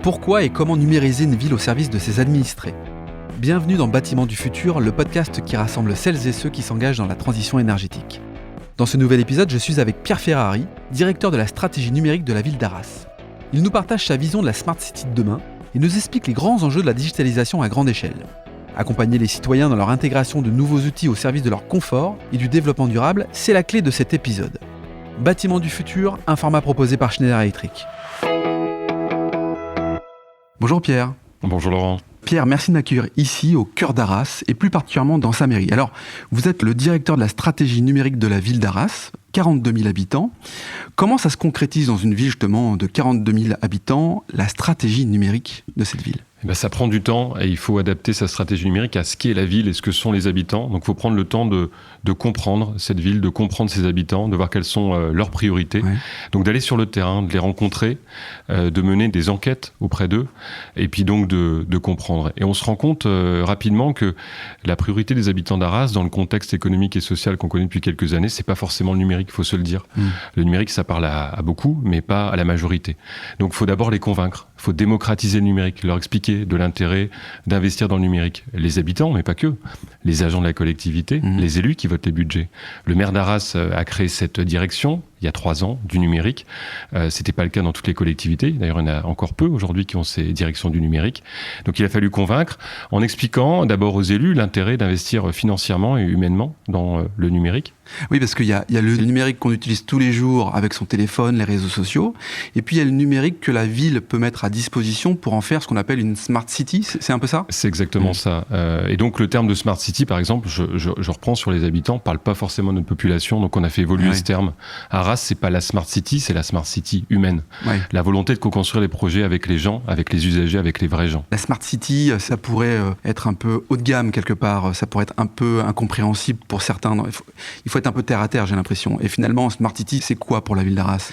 Pourquoi et comment numériser une ville au service de ses administrés ? Bienvenue dans Bâtiments du futur, le podcast qui rassemble celles et ceux qui s'engagent dans la transition énergétique. Dans ce nouvel épisode, je suis avec Pierre Ferrari, directeur de la stratégie numérique de la ville d'Arras. Il nous partage sa vision de la Smart City de demain et nous explique les grands enjeux de la digitalisation à grande échelle. Accompagner les citoyens dans leur intégration de nouveaux outils au service de leur confort et du développement durable, c'est la clé de cet épisode. Bâtiments du futur, un format proposé par Schneider Electric. Bonjour Pierre. Bonjour Laurent. Pierre, merci de m'accueillir ici, au cœur d'Arras, et plus particulièrement dans sa mairie. Alors, vous êtes le directeur de la stratégie numérique de la ville d'Arras, 42 000 habitants. Comment ça se concrétise dans une ville justement de 42 000 habitants, la stratégie numérique de cette ville ? Ça prend du temps et il faut adapter sa stratégie numérique à ce qu'est la ville et ce que sont les habitants. Donc il faut prendre le temps de comprendre cette ville, de comprendre ses habitants, de voir quelles sont leurs priorités. Ouais. Donc d'aller sur le terrain, de les rencontrer, de mener des enquêtes auprès d'eux et puis donc de comprendre. Et on se rend compte rapidement que la priorité des habitants d'Arras, dans le contexte économique et social qu'on connaît depuis quelques années, c'est pas forcément le numérique, il faut se le dire. Le numérique, ça parle à beaucoup, mais pas à la majorité. Donc il faut d'abord les convaincre, il faut démocratiser le numérique, leur expliquer de l'intérêt d'investir dans le numérique. Les habitants, mais pas que. Les agents de la collectivité, les élus qui votent les budgets. Le maire d'Arras a créé cette direction il y a 3 ans du numérique. C'était pas le cas dans toutes les collectivités. D'ailleurs, il y en a encore peu aujourd'hui qui ont ces directions du numérique. Donc il a fallu convaincre en expliquant d'abord aux élus l'intérêt d'investir financièrement et humainement dans le numérique. Oui, parce qu'il y a le numérique qu'on utilise tous les jours avec son téléphone, les réseaux sociaux, et puis il y a le numérique que la ville peut mettre à disposition pour en faire ce qu'on appelle une Smart City. C'est un peu ça ? C'est exactement ça. Et donc le terme de Smart City, par exemple, je reprends sur les habitants, ne parle pas forcément de notre population, donc on a fait évoluer ce terme. Arras, c'est pas la Smart City, c'est la Smart City humaine. Ouais. La volonté de co-construire les projets avec les gens, avec les usagers, avec les vrais gens. La Smart City, ça pourrait être un peu haut de gamme quelque part, ça pourrait être un peu incompréhensible pour certains. Il faut être un peu terre à terre, j'ai l'impression. Et finalement, Smart City, c'est quoi pour la ville d'Arras ?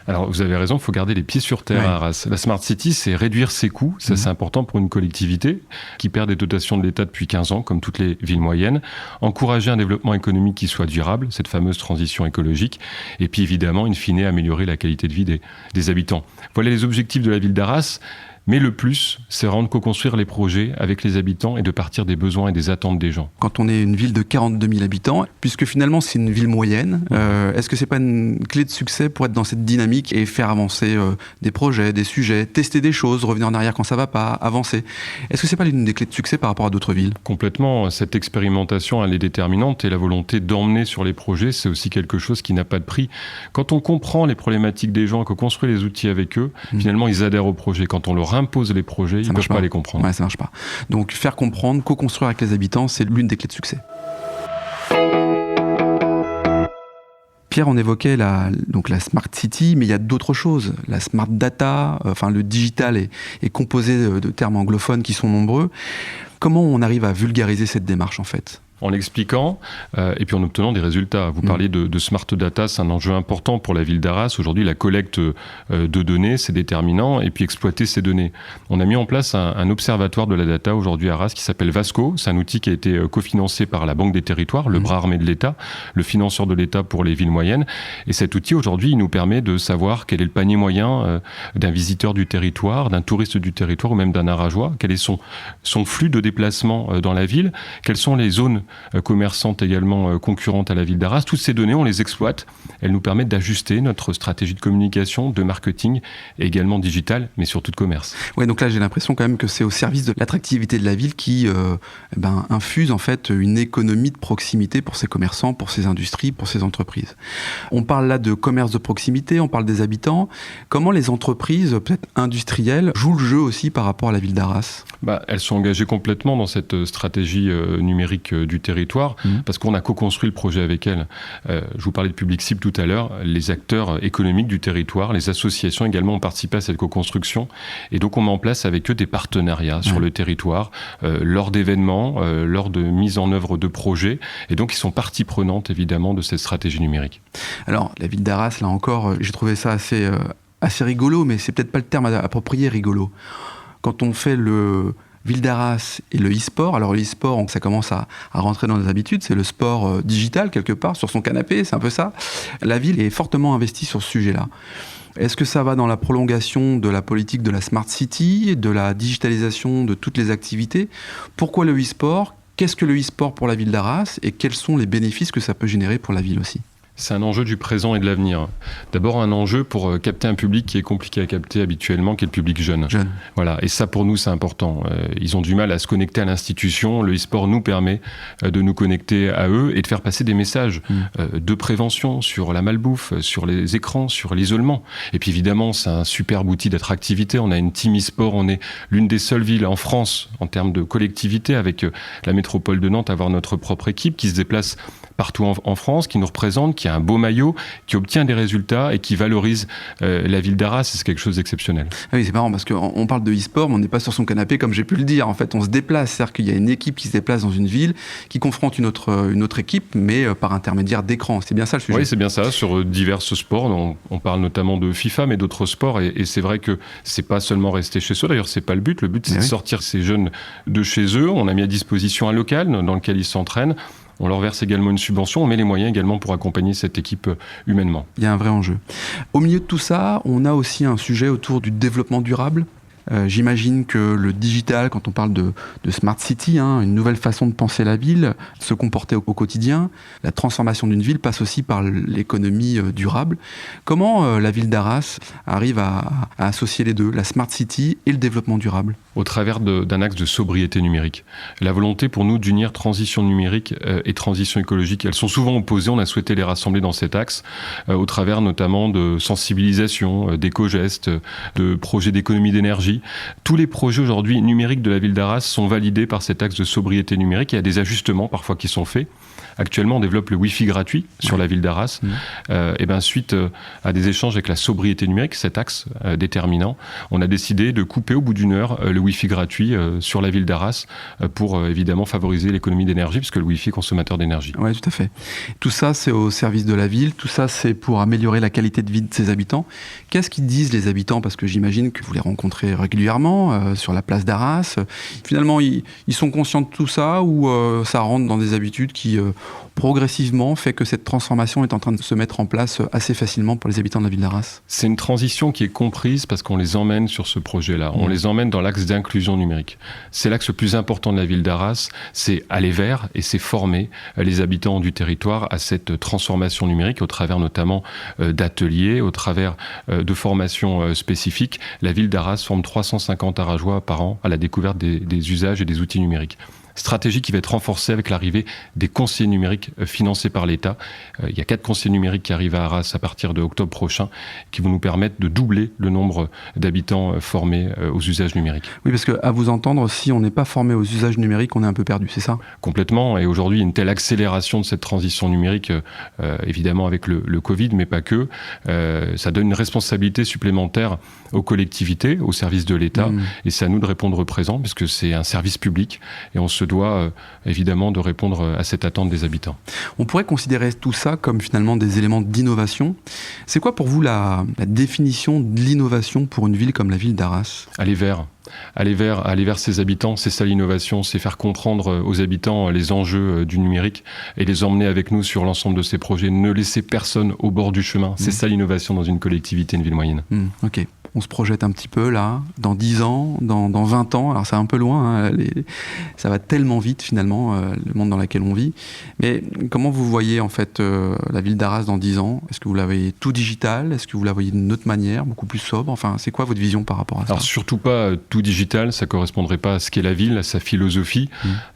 Alors, vous avez raison, il faut garder les pieds sur terre à Arras. La Smart City, c'est réduire ses coûts. Ça, c'est important pour une collectivité qui perd des dotations de l'État depuis 15 ans, comme toutes les villes moyennes. Encourager un développement économique qui soit durable, cette fameuse transition écologique. Et puis, évidemment, in fine, améliorer la qualité de vie des habitants. Voilà les objectifs de la ville d'Arras. Mais le plus, c'est vraiment de co-construire les projets avec les habitants et de partir des besoins et des attentes des gens. Quand on est une ville de 42 000 habitants, puisque finalement c'est une ville moyenne, est-ce que c'est pas une clé de succès pour être dans cette dynamique et faire avancer des projets, des sujets, tester des choses, revenir en arrière quand ça va pas, avancer ? Est-ce que c'est pas l'une des clés de succès par rapport à d'autres villes ? Complètement. Cette expérimentation, elle est déterminante et la volonté d'emmener sur les projets, c'est aussi quelque chose qui n'a pas de prix. Quand on comprend les problématiques des gens, qu'on construit les outils avec eux, finalement ils adhèrent au projet. Quand on leur impose les projets, ils ne peuvent pas les comprendre. Ouais, ça marche pas. Donc faire comprendre, co-construire avec les habitants, c'est l'une des clés de succès. Pierre, on évoquait la Smart City, mais il y a d'autres choses. La Smart Data, le digital est composé de termes anglophones qui sont nombreux. Comment on arrive à vulgariser cette démarche en fait ? En l'expliquant et puis en obtenant des résultats. Vous parliez de Smart Data, c'est un enjeu important pour la ville d'Arras. Aujourd'hui, la collecte de données, c'est déterminant, et puis exploiter ces données. On a mis en place un observatoire de la data aujourd'hui à Arras qui s'appelle Vasco. C'est un outil qui a été cofinancé par la Banque des Territoires, le bras armé de l'État, le financeur de l'État pour les villes moyennes. Et cet outil, aujourd'hui, il nous permet de savoir quel est le panier moyen d'un visiteur du territoire, d'un touriste du territoire ou même d'un Arrasois, quel est son flux de déplacement dans la ville, quelles sont les zones commerçantes également concurrentes à la ville d'Arras. Toutes ces données, on les exploite. Elles nous permettent d'ajuster notre stratégie de communication, de marketing et également digital, mais surtout de commerce. Ouais, donc là, j'ai l'impression quand même que c'est au service de l'attractivité de la ville qui infuse en fait une économie de proximité pour ses commerçants, pour ses industries, pour ses entreprises. On parle là de commerce de proximité, on parle des habitants. Comment les entreprises, peut-être industrielles, jouent le jeu aussi par rapport à la ville d'Arras ? Elles sont engagées complètement dans cette stratégie numérique du territoire, parce qu'on a co-construit le projet avec elles. Je vous parlais de public cible tout à l'heure, les acteurs économiques du territoire, les associations également ont participé à cette co-construction, et donc on met en place avec eux des partenariats sur le territoire, lors d'événements, lors de mise en œuvre de projets, et donc ils sont partie prenante évidemment de cette stratégie numérique. Alors la ville d'Arras, là encore, j'ai trouvé ça assez rigolo, mais c'est peut-être pas le terme approprié, rigolo. Quand on fait le Ville d'Arras et le e-sport. Alors le e-sport, ça commence à rentrer dans les habitudes, c'est le sport digital quelque part, sur son canapé, c'est un peu ça. La ville est fortement investie sur ce sujet-là. Est-ce que ça va dans la prolongation de la politique de la Smart City, de la digitalisation de toutes les activités ? Pourquoi le e-sport ? Qu'est-ce que le e-sport pour la ville d'Arras et quels sont les bénéfices que ça peut générer pour la ville aussi ? C'est un enjeu du présent et de l'avenir. D'abord, un enjeu pour capter un public qui est compliqué à capter habituellement, qui est le public jeune. Voilà. Et ça, pour nous, c'est important. Ils ont du mal à se connecter à l'institution. Le e-sport nous permet de nous connecter à eux et de faire passer des messages de prévention sur la malbouffe, sur les écrans, sur l'isolement. Et puis évidemment, c'est un superbe outil d'attractivité. On a une team e-sport. On est l'une des seules villes en France, en termes de collectivité, avec la métropole de Nantes, à avoir notre propre équipe qui se déplace partout en France, qui nous représente, qui a un beau maillot, qui obtient des résultats et qui valorise la ville d'Arras. C'est quelque chose d'exceptionnel. Ah oui, c'est marrant parce qu'on parle de e-sport, mais on n'est pas sur son canapé comme j'ai pu le dire. En fait, on se déplace. C'est-à-dire qu'il y a une équipe qui se déplace dans une ville, qui confronte une autre équipe, mais par intermédiaire d'écran. C'est bien ça le sujet. Oui, c'est bien ça. Sur divers sports, on parle notamment de FIFA, mais d'autres sports. Et c'est vrai que c'est pas seulement rester chez soi. D'ailleurs, c'est pas le but. Le but, c'est de sortir ces jeunes de chez eux. On a mis à disposition un local dans lequel ils s'entraînent. On leur verse également une subvention, on met les moyens également pour accompagner cette équipe humainement. Il y a un vrai enjeu. Au milieu de tout ça, on a aussi un sujet autour du développement durable. J'imagine que le digital, quand on parle de Smart City, une nouvelle façon de penser la ville, se comporter au quotidien, la transformation d'une ville passe aussi par l'économie durable. Comment la ville d'Arras arrive à associer les deux, la Smart City et le développement durable ? Au travers d'un axe de sobriété numérique. La volonté pour nous d'unir transition numérique et transition écologique, elles sont souvent opposées, on a souhaité les rassembler dans cet axe, au travers notamment de sensibilisation, d'éco-gestes, de projets d'économie d'énergie. Tous les projets aujourd'hui numériques de la ville d'Arras sont validés par cet axe de sobriété numérique. Il y a des ajustements parfois qui sont faits. Actuellement, on développe le Wi-Fi gratuit sur la ville d'Arras. Suite à des échanges avec la sobriété numérique, cet axe déterminant, on a décidé de couper au bout d'une heure le Wi-Fi gratuit sur la ville d'Arras pour évidemment favoriser l'économie d'énergie, puisque le Wi-Fi est consommateur d'énergie. Oui, tout à fait. Tout ça, c'est au service de la ville. Tout ça, c'est pour améliorer la qualité de vie de ses habitants. Qu'est-ce qu'ils disent les habitants ? Parce que j'imagine que vous les rencontrez régulièrement sur la place d'Arras. Finalement, ils sont conscients de tout ça ou ça rentre dans des habitudes qui progressivement fait que cette transformation est en train de se mettre en place assez facilement pour les habitants de la ville d'Arras ? C'est une transition qui est comprise parce qu'on les emmène sur ce projet-là. On les emmène dans l'axe d'inclusion numérique. C'est l'axe le plus important de la ville d'Arras, c'est aller vers et c'est former les habitants du territoire à cette transformation numérique au travers notamment d'ateliers, au travers de formations spécifiques. La ville d'Arras forme 350 Arageois par an à la découverte des usages et des outils numériques. Stratégie qui va être renforcée avec l'arrivée des conseillers numériques financés par l'État. Il y a 4 conseillers numériques qui arrivent à Arras à partir de octobre prochain, qui vont nous permettre de doubler le nombre d'habitants formés aux usages numériques. Oui, parce qu'à vous entendre, si on n'est pas formé aux usages numériques, on est un peu perdu, c'est ça ? Complètement. Et aujourd'hui, une telle accélération de cette transition numérique, évidemment avec le Covid, mais pas que, ça donne une responsabilité supplémentaire aux collectivités, aux services de l'État, et c'est à nous de répondre présent, puisque c'est un service public, et on se doit évidemment de répondre à cette attente des habitants. On pourrait considérer tout ça comme finalement des éléments d'innovation. C'est quoi pour vous la définition de l'innovation pour une ville comme la ville d'Arras ? Aller vers ses habitants, c'est ça l'innovation, c'est faire comprendre aux habitants les enjeux du numérique et les emmener avec nous sur l'ensemble de ces projets. Ne laisser personne au bord du chemin, c'est ça l'innovation dans une collectivité, une ville moyenne. Ok. On se projette un petit peu là, dans 10 ans, dans 20 ans, alors c'est un peu loin, ça va tellement vite finalement, le monde dans lequel on vit. Mais comment vous voyez en fait la ville d'Arras dans 10 ans ? Est-ce que vous la voyez tout digital ? Est-ce que vous la voyez d'une autre manière, beaucoup plus sobre ? Enfin, c'est quoi votre vision par rapport à ça ? Alors surtout pas tout digital, ça correspondrait pas à ce qu'est la ville, à sa philosophie.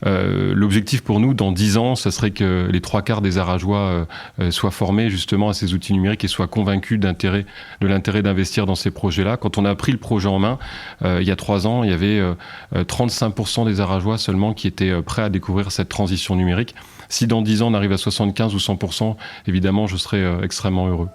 L'objectif pour nous, dans 10 ans, ça serait que les 3/4 des Arageois soient formés justement à ces outils numériques et soient convaincus de l'intérêt d'investir dans ces projets-là. Quand on a pris le projet en main, il y a 3 ans, il y avait 35% des Arageois seulement qui étaient prêts à découvrir cette transition numérique. Si dans 10 ans, on arrive à 75 ou 100%, évidemment, je serai extrêmement heureux.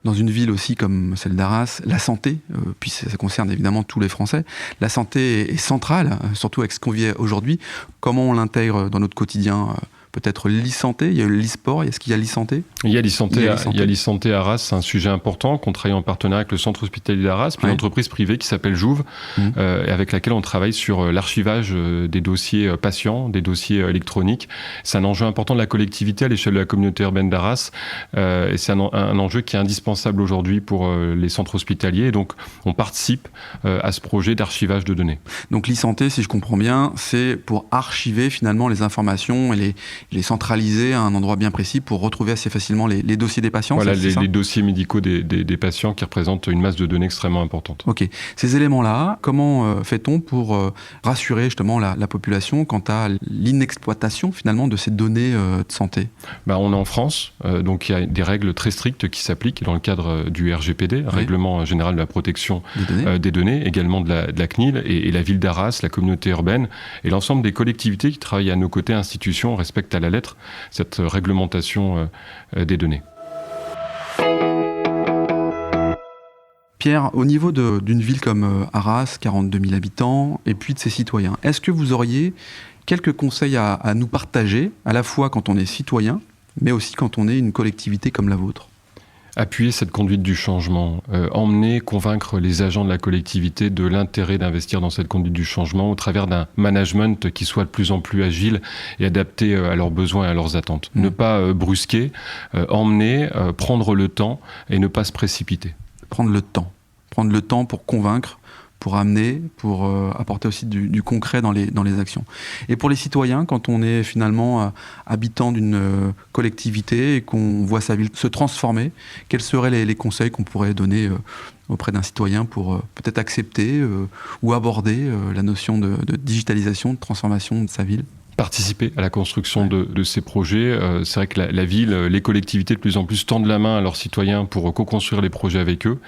Dans une ville aussi comme celle d'Arras, la santé, puis ça concerne évidemment tous les Français, la santé est centrale, surtout avec ce qu'on vit aujourd'hui. Comment on l'intègre dans notre quotidien peut-être l'e-santé, il y a eu l'e-sport, est-ce qu'il y a l'e-santé ? Il y a l'e-santé à Arras, c'est un sujet important qu'on travaille en partenariat avec le centre hospitalier d'Arras, puis une entreprise privée qui s'appelle Jouve, avec laquelle on travaille sur l'archivage des dossiers patients, des dossiers électroniques. C'est un enjeu important de la collectivité à l'échelle de la communauté urbaine d'Arras, et c'est un enjeu qui est indispensable aujourd'hui pour les centres hospitaliers. Et donc, on participe à ce projet d'archivage de données. Donc l'e-santé, si je comprends bien, c'est pour archiver finalement les informations et les centraliser à un endroit bien précis pour retrouver assez facilement les dossiers des patients. Voilà, les dossiers médicaux des patients qui représentent une masse de données extrêmement importante. Ok. Ces éléments-là, comment fait-on pour rassurer justement la population quant à l'inexploitation finalement de ces données de santé ? On est en France, donc il y a des règles très strictes qui s'appliquent dans le cadre du RGPD, Règlement général de la protection des données, également de la CNIL, et la ville d'Arras, la communauté urbaine et l'ensemble des collectivités qui travaillent à nos côtés, institutions, respectent à la lettre cette réglementation des données. Pierre, au niveau d'une ville comme Arras, 42 000 habitants, et puis de ses citoyens, est-ce que vous auriez quelques conseils à nous partager, à la fois quand on est citoyen, mais aussi quand on est une collectivité comme la vôtre ? Appuyer cette conduite du changement, emmener, convaincre les agents de la collectivité de l'intérêt d'investir dans cette conduite du changement au travers d'un management qui soit de plus en plus agile et adapté à leurs besoins et à leurs attentes. Ne pas brusquer, emmener, prendre le temps et ne pas se précipiter. Prendre le temps pour convaincre, pour amener, pour apporter aussi du concret dans les actions. Et pour les citoyens, quand on est finalement habitant d'une collectivité et qu'on voit sa ville se transformer, quels seraient les conseils qu'on pourrait donner auprès d'un citoyen pour peut-être accepter ou aborder la notion de digitalisation, de transformation de sa ville ? Participer à la construction de ces projets. C'est vrai que la ville, les collectivités de plus en plus tendent la main à leurs citoyens pour co-construire les projets avec eux.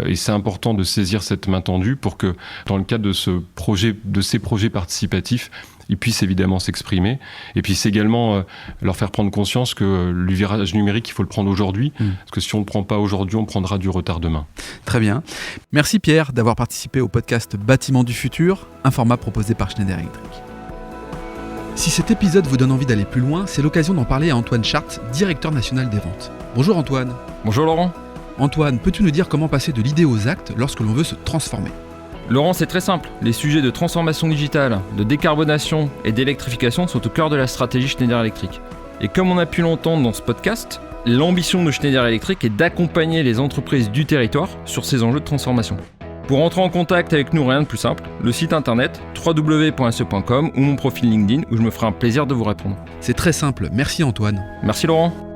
Et c'est important de saisir cette main tendue pour que, dans le cadre de ces projets participatifs, ils puissent évidemment s'exprimer. Et puis c'est également leur faire prendre conscience que le virage numérique, il faut le prendre aujourd'hui. Parce que si on ne le prend pas aujourd'hui, on prendra du retard demain. Très bien. Merci Pierre d'avoir participé au podcast Bâtiments du futur, un format proposé par Schneider Electric. Si cet épisode vous donne envie d'aller plus loin, c'est l'occasion d'en parler à Antoine Chart, directeur national des ventes. Bonjour Antoine. Bonjour Laurent. Antoine, peux-tu nous dire comment passer de l'idée aux actes lorsque l'on veut se transformer ? Laurent, c'est très simple. Les sujets de transformation digitale, de décarbonation et d'électrification sont au cœur de la stratégie Schneider Electric. Et comme on a pu l'entendre dans ce podcast, l'ambition de Schneider Electric est d'accompagner les entreprises du territoire sur ces enjeux de transformation. Pour entrer en contact avec nous, rien de plus simple, le site internet www.se.com ou mon profil LinkedIn où je me ferai un plaisir de vous répondre. C'est très simple, merci Antoine. Merci Laurent.